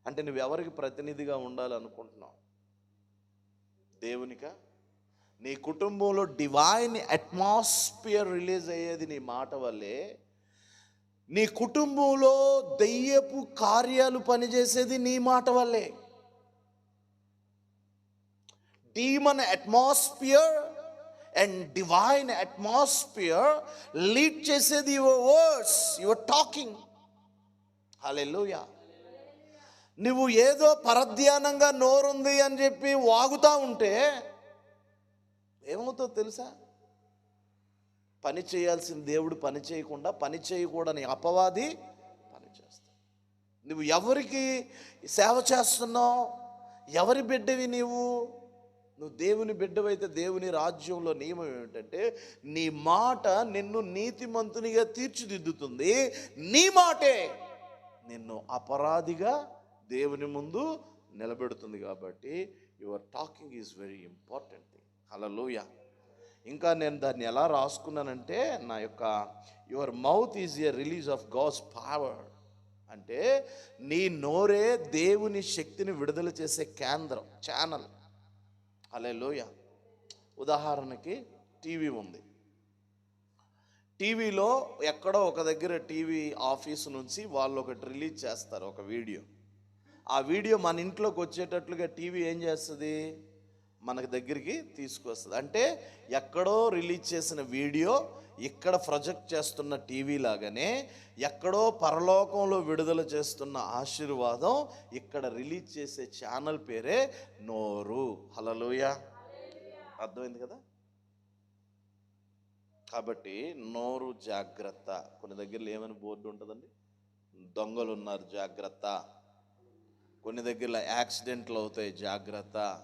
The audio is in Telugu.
అంటే నువ్వెవరికి ప్రతినిధిగా ఉండాలనుకుంటున్నావు? దేవునికా? నీ కుటుంబంలో డివైన్ అట్మాస్ఫియర్ రిలీజ్ అయ్యేది నీ మాట వల్లే. నీ కుటుంబంలో దెయ్యపు కార్యాలు పనిచేసేది నీ మాట వల్లే. Demon atmosphere and divine atmosphere lead చేసేది యువర్ వర్డ్స్, యువర్ టాకింగ్. హల్లెలూయా. నువ్వు ఏదో పరధ్యానంగా నోరుంది అని చెప్పి వాగుతూ ఉంటే ఏమవుతుందో తెలుసా? పని చేయాల్సిన దేవుడు పని చేయకుండా, పని చేయకూడని అపవాది పని చేస్తాడు. నువ్వు ఎవరికి సేవ చేస్తున్నావు? ఎవరి బిడ్డవి నీవు? నువ్వు దేవుని బిడ్డవైతే దేవుని రాజ్యంలో నియమం ఏమిటంటే నీ మాట నిన్ను నీతిమంతునిగా తీర్చిదిద్దుతుంది. నీ మాటే నిన్ను అపరాధిగా దేవుని ముందు నిలబెడుతుంది. కాబట్టి your talking is very important thing. Hallelujah. ఇంకా నేను దాన్ని ఎలా రాసుకున్నానంటే నా యొక్క your mouth is a release of God's power. అంటే నీ నోరే దేవుని శక్తిని విడుదల చేసే కేంద్రం, ఛానల్. హల్లెలూయా. ఉదాహరణకి టీవీ ఉంది. టీవీలో ఎక్కడో ఒక దగ్గర టీవీ ఆఫీసు నుంచి వాళ్ళు ఒకటి రిలీజ్ చేస్తారు, ఒక వీడియో. ఆ వీడియో మన ఇంట్లోకి వచ్చేటట్లుగా టీవీ ఏం చేస్తుంది? మనకి దగ్గరికి తీసుకొస్తుంది. అంటే ఎక్కడో రిలీజ్ చేసిన వీడియో ఇక్కడ ప్రొజెక్ట్ చేస్తున్న టీవీ లాగానే ఎక్కడో పరలోకంలో విడుదల చేస్తున్న ఆశీర్వాదం ఇక్కడ రిలీజ్ చేసే ఛానల్ పేరే నోరు. హల్లెలూయా. అర్థమైంది కదా? కాబట్టి నోరు జాగ్రత్త. కొన్ని దగ్గరలో ఏమని బోర్డు ఉంటుందండి? దొంగలు ఉన్నారు జాగ్రత్త. కొన్ని దగ్గరలో యాక్సిడెంట్లు అవుతాయి జాగ్రత్త.